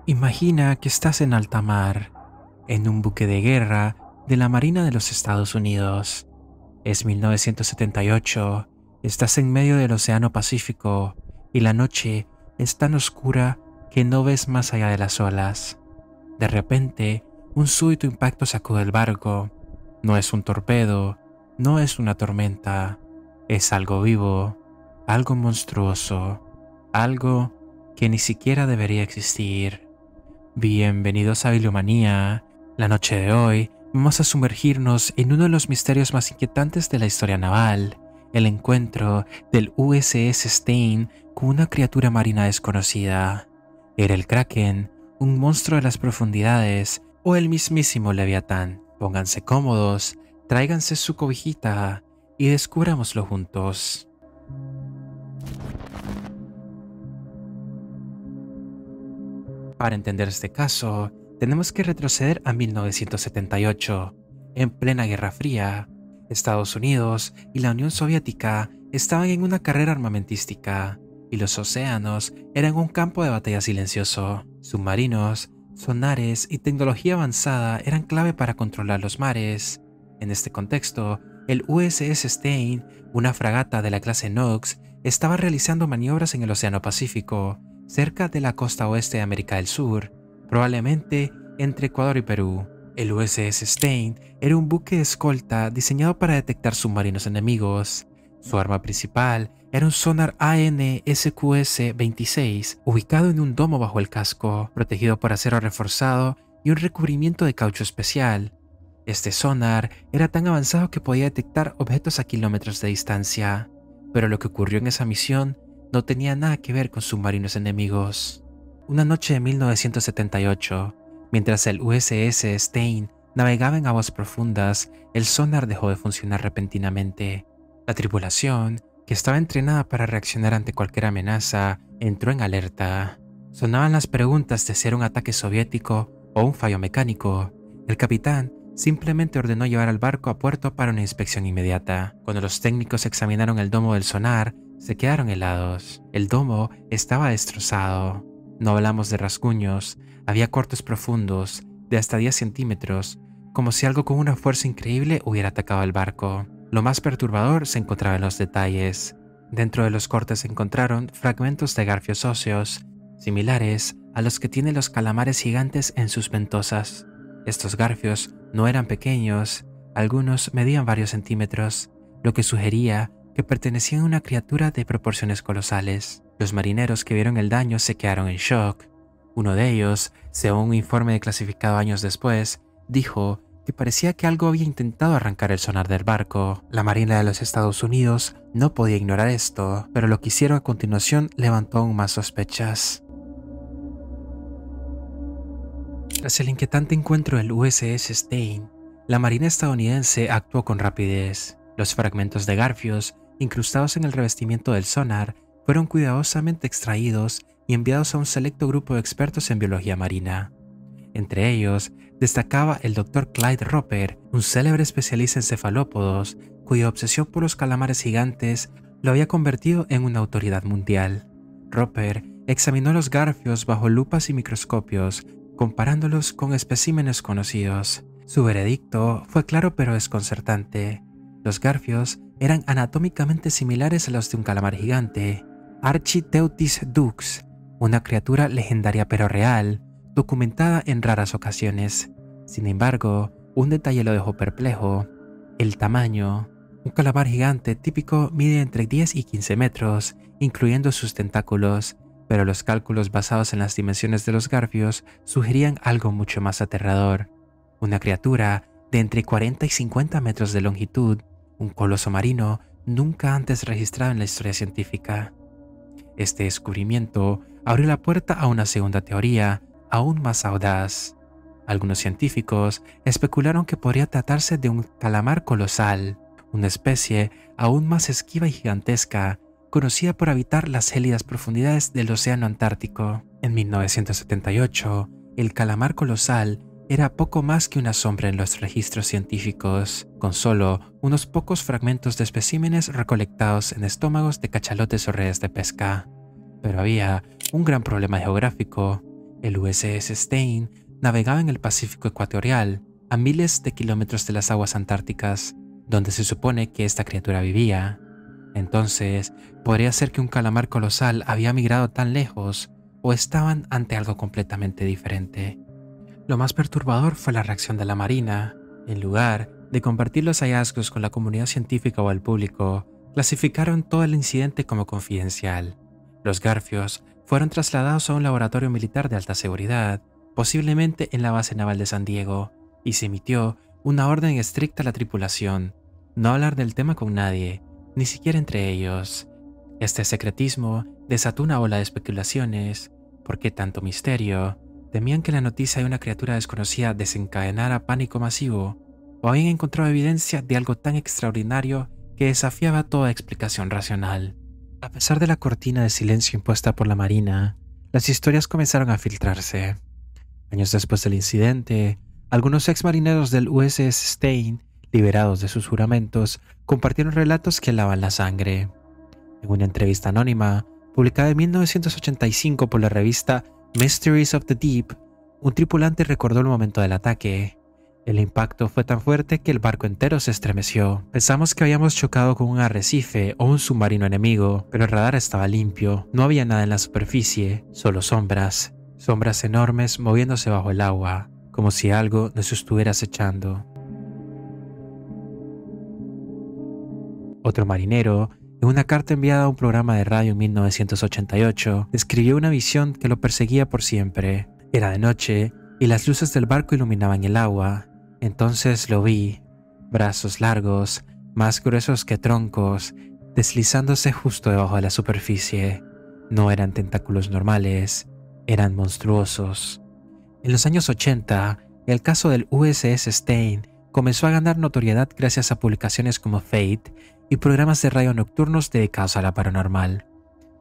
Imagina que estás en alta mar, en un buque de guerra de la Marina de los Estados Unidos. Es 1978, estás en medio del Océano Pacífico y la noche es tan oscura que no ves más allá de las olas. De repente, un súbito impacto sacude el barco. No es un torpedo, no es una tormenta, es algo vivo, algo monstruoso, algo que ni siquiera debería existir. Bienvenidos a Bibliomanía. La noche de hoy vamos a sumergirnos en uno de los misterios más inquietantes de la historia naval, el encuentro del USS Stein con una criatura marina desconocida. ¿Era el Kraken, un monstruo de las profundidades o el mismísimo Leviatán? Pónganse cómodos, tráiganse su cobijita y descubrámoslo juntos. Para entender este caso, tenemos que retroceder a 1978. En plena Guerra Fría, Estados Unidos y la Unión Soviética estaban en una carrera armamentística, y los océanos eran un campo de batalla silencioso. Submarinos, sonares y tecnología avanzada eran clave para controlar los mares. En este contexto, el USS Stein, una fragata de la clase Knox, estaba realizando maniobras en el Océano Pacífico, cerca de la costa oeste de América del Sur, probablemente entre Ecuador y Perú. El USS Stein era un buque de escolta diseñado para detectar submarinos enemigos. Su arma principal era un sonar AN/SQS-26, ubicado en un domo bajo el casco, protegido por acero reforzado y un recubrimiento de caucho especial. Este sonar era tan avanzado que podía detectar objetos a kilómetros de distancia, pero lo que ocurrió en esa misión no tenía nada que ver con submarinos enemigos. Una noche de 1978, mientras el USS Stein navegaba en aguas profundas, el sonar dejó de funcionar repentinamente. La tripulación, que estaba entrenada para reaccionar ante cualquier amenaza, entró en alerta. Sonaban las preguntas de si era un ataque soviético o un fallo mecánico. El capitán simplemente ordenó llevar al barco a puerto para una inspección inmediata. Cuando los técnicos examinaron el domo del sonar, se quedaron helados. El domo estaba destrozado. No hablamos de rasguños, había cortes profundos, de hasta 10 centímetros, como si algo con una fuerza increíble hubiera atacado el barco. Lo más perturbador se encontraba en los detalles. Dentro de los cortes se encontraron fragmentos de garfios óseos, similares a los que tienen los calamares gigantes en sus ventosas. Estos garfios no eran pequeños, algunos medían varios centímetros, lo que sugería que pertenecían a una criatura de proporciones colosales. Los marineros que vieron el daño se quedaron en shock. Uno de ellos, según un informe clasificado años después, dijo que parecía que algo había intentado arrancar el sonar del barco. La Marina de los Estados Unidos no podía ignorar esto, pero lo que hicieron a continuación levantó aún más sospechas. Tras el inquietante encuentro del USS Stein, la Marina estadounidense actuó con rapidez. Los fragmentos de garfios incrustados en el revestimiento del sonar fueron cuidadosamente extraídos y enviados a un selecto grupo de expertos en biología marina. Entre ellos, destacaba el Dr. Clyde Roper, un célebre especialista en cefalópodos, cuya obsesión por los calamares gigantes lo había convertido en una autoridad mundial. Roper examinó los garfios bajo lupas y microscopios, comparándolos con especímenes conocidos. Su veredicto fue claro pero desconcertante. Los garfios eran anatómicamente similares a los de un calamar gigante, Architeuthis dux, una criatura legendaria pero real, documentada en raras ocasiones. Sin embargo, un detalle lo dejó perplejo: el tamaño. Un calamar gigante típico mide entre 10 y 15 metros, incluyendo sus tentáculos, pero los cálculos basados en las dimensiones de los garfios sugerían algo mucho más aterrador: una criatura de entre 40 y 50 metros de longitud, un coloso marino nunca antes registrado en la historia científica. Este descubrimiento abrió la puerta a una segunda teoría, aún más audaz. Algunos científicos especularon que podría tratarse de un calamar colosal, una especie aún más esquiva y gigantesca, conocida por habitar las gélidas profundidades del océano Antártico. En 1978, el calamar colosal era poco más que una sombra en los registros científicos, con solo unos pocos fragmentos de especímenes recolectados en estómagos de cachalotes o redes de pesca. Pero había un gran problema geográfico. El USS Stein navegaba en el Pacífico ecuatorial, a miles de kilómetros de las aguas antárticas, donde se supone que esta criatura vivía. Entonces, podría ser que un calamar colosal había migrado tan lejos, o estaban ante algo completamente diferente. Lo más perturbador fue la reacción de la Marina. En lugar de compartir los hallazgos con la comunidad científica o el público, clasificaron todo el incidente como confidencial. Los garfios fueron trasladados a un laboratorio militar de alta seguridad, posiblemente en la base naval de San Diego, y se emitió una orden estricta a la tripulación: no hablar del tema con nadie, ni siquiera entre ellos. Este secretismo desató una ola de especulaciones. ¿Por qué tanto misterio? Temían que la noticia de una criatura desconocida desencadenara pánico masivo, o habían encontrado evidencia de algo tan extraordinario que desafiaba toda explicación racional. A pesar de la cortina de silencio impuesta por la Marina, las historias comenzaron a filtrarse. Años después del incidente, algunos exmarineros del USS Stein, liberados de sus juramentos, compartieron relatos que helaban la sangre. En una entrevista anónima, publicada en 1985 por la revista Mysteries of the Deep, un tripulante recordó el momento del ataque. El impacto fue tan fuerte que el barco entero se estremeció. Pensamos que habíamos chocado con un arrecife o un submarino enemigo, pero el radar estaba limpio, no había nada en la superficie, solo sombras. Sombras enormes moviéndose bajo el agua, como si algo nos estuviera acechando. Otro marinero, en una carta enviada a un programa de radio en 1988, describió una visión que lo perseguía por siempre. Era de noche y las luces del barco iluminaban el agua. Entonces lo vi, brazos largos, más gruesos que troncos, deslizándose justo debajo de la superficie. No eran tentáculos normales, eran monstruosos. En los años 80, el caso del USS Stein comenzó a ganar notoriedad gracias a publicaciones como Fate y programas de radio nocturnos dedicados a la paranormal.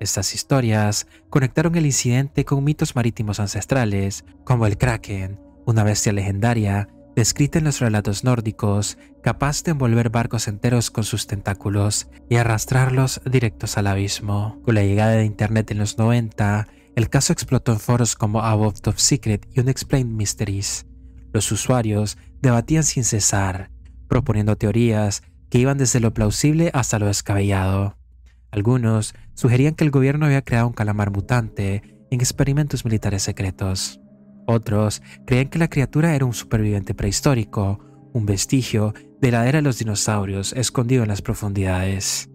Estas historias conectaron el incidente con mitos marítimos ancestrales, como el Kraken, una bestia legendaria descrita en los relatos nórdicos, capaz de envolver barcos enteros con sus tentáculos y arrastrarlos directos al abismo. Con la llegada de Internet en los 90, el caso explotó en foros como Above Top Secret y Unexplained Mysteries. Los usuarios debatían sin cesar, proponiendo teorías que iban desde lo plausible hasta lo descabellado. Algunos sugerían que el gobierno había creado un calamar mutante en experimentos militares secretos. Otros creían que la criatura era un superviviente prehistórico, un vestigio de la era de los dinosaurios escondido en las profundidades.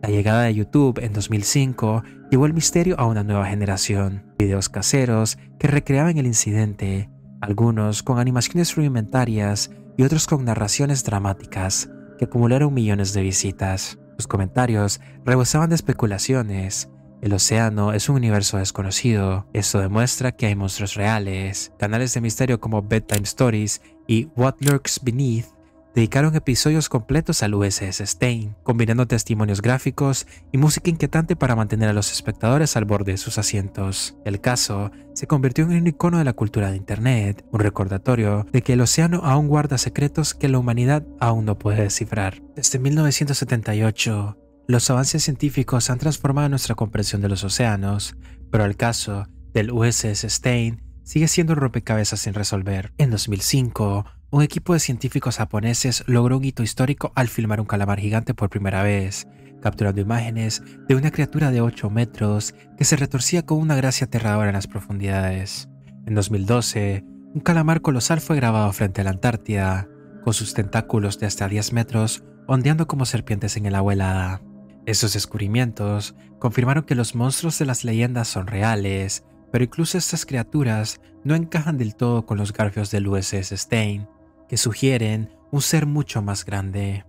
La llegada de YouTube en 2005 llevó el misterio a una nueva generación. Videos caseros que recreaban el incidente, algunos con animaciones rudimentarias y otros con narraciones dramáticas que acumularon millones de visitas. Los comentarios rebosaban de especulaciones. El océano es un universo desconocido. Esto demuestra que hay monstruos reales. Canales de misterio como Bedtime Stories y What Lurks Beneath dedicaron episodios completos al USS Stein, combinando testimonios gráficos y música inquietante para mantener a los espectadores al borde de sus asientos. El caso se convirtió en un icono de la cultura de Internet, un recordatorio de que el océano aún guarda secretos que la humanidad aún no puede descifrar. Desde 1978, los avances científicos han transformado nuestra comprensión de los océanos, pero el caso del USS Stein sigue siendo un rompecabezas sin resolver. En 2005, un equipo de científicos japoneses logró un hito histórico al filmar un calamar gigante por primera vez, capturando imágenes de una criatura de 8 metros que se retorcía con una gracia aterradora en las profundidades. En 2012, un calamar colosal fue grabado frente a la Antártida, con sus tentáculos de hasta 10 metros ondeando como serpientes en el agua helada. Esos descubrimientos confirmaron que los monstruos de las leyendas son reales, pero incluso estas criaturas no encajan del todo con los garfios del USS Stein, que sugieren un ser mucho más grande.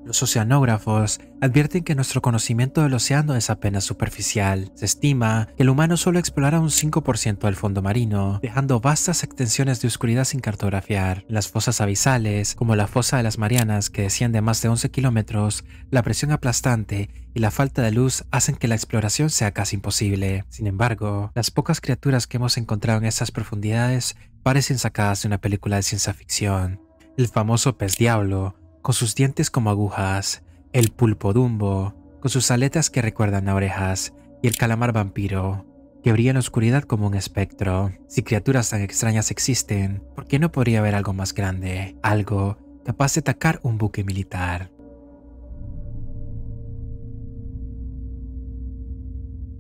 Los oceanógrafos advierten que nuestro conocimiento del océano es apenas superficial. Se estima que el humano solo explora un 5% del fondo marino, dejando vastas extensiones de oscuridad sin cartografiar. Las fosas abisales, como la fosa de las Marianas, que desciende a más de 11 kilómetros, la presión aplastante y la falta de luz hacen que la exploración sea casi imposible. Sin embargo, las pocas criaturas que hemos encontrado en estas profundidades parecen sacadas de una película de ciencia ficción. El famoso pez diablo, con sus dientes como agujas, el pulpo Dumbo, con sus aletas que recuerdan a orejas, y el calamar vampiro, que brilla en la oscuridad como un espectro. Si criaturas tan extrañas existen, ¿por qué no podría haber algo más grande? Algo capaz de atacar un buque militar.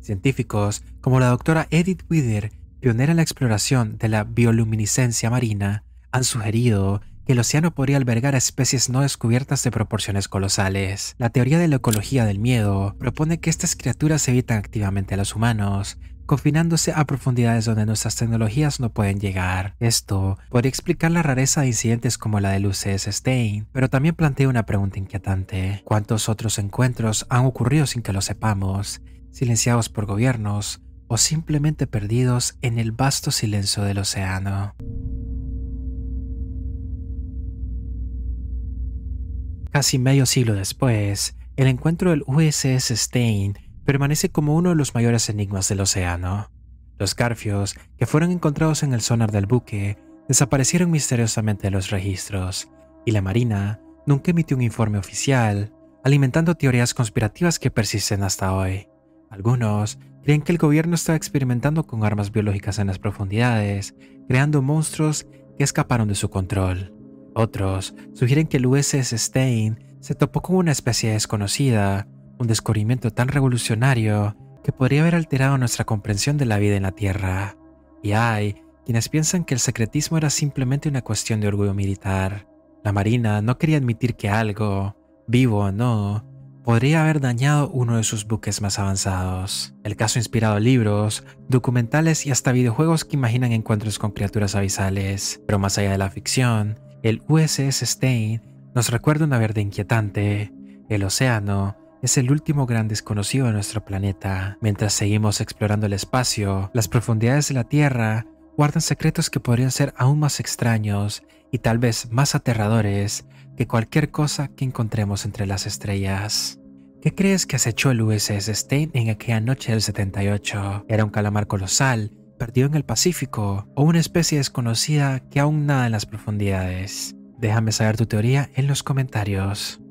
Científicos como la doctora Edith Wither, pionera en la exploración de la bioluminiscencia marina, han sugerido que el océano podría albergar a especies no descubiertas de proporciones colosales. La teoría de la ecología del miedo propone que estas criaturas evitan activamente a los humanos, confinándose a profundidades donde nuestras tecnologías no pueden llegar. Esto podría explicar la rareza de incidentes como la del UCS Stein, pero también plantea una pregunta inquietante. ¿Cuántos otros encuentros han ocurrido sin que lo sepamos, silenciados por gobiernos o simplemente perdidos en el vasto silencio del océano? Casi medio siglo después, el encuentro del USS Stein permanece como uno de los mayores enigmas del océano. Los garfios, que fueron encontrados en el sonar del buque, desaparecieron misteriosamente de los registros, y la Marina nunca emitió un informe oficial, alimentando teorías conspirativas que persisten hasta hoy. Algunos creen que el gobierno estaba experimentando con armas biológicas en las profundidades, creando monstruos que escaparon de su control. Otros sugieren que el USS Stein se topó con una especie desconocida, un descubrimiento tan revolucionario que podría haber alterado nuestra comprensión de la vida en la Tierra. Y hay quienes piensan que el secretismo era simplemente una cuestión de orgullo militar. La Marina no quería admitir que algo, vivo o no, podría haber dañado uno de sus buques más avanzados. El caso ha inspirado libros, documentales y hasta videojuegos que imaginan encuentros con criaturas abisales. Pero más allá de la ficción, el USS Stein nos recuerda una verdad inquietante. El océano es el último gran desconocido de nuestro planeta. Mientras seguimos explorando el espacio, las profundidades de la Tierra guardan secretos que podrían ser aún más extraños y tal vez más aterradores que cualquier cosa que encontremos entre las estrellas. ¿Qué crees que acechó el USS Stein en aquella noche del 78? ¿Era un calamar colosal, perdido en el Pacífico, o una especie desconocida que aún nada en las profundidades? Déjame saber tu teoría en los comentarios.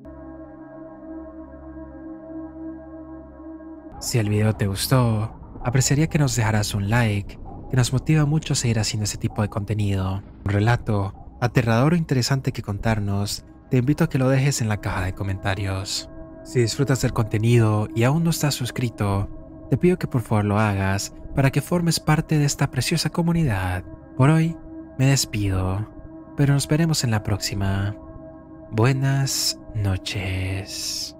Si el video te gustó, apreciaría que nos dejaras un like, que nos motiva mucho a seguir haciendo este tipo de contenido. Un relato aterrador o interesante que contarnos, te invito a que lo dejes en la caja de comentarios. Si disfrutas del contenido y aún no estás suscrito, te pido que por favor lo hagas para que formes parte de esta preciosa comunidad. Por hoy me despido, pero nos veremos en la próxima. Buenas noches.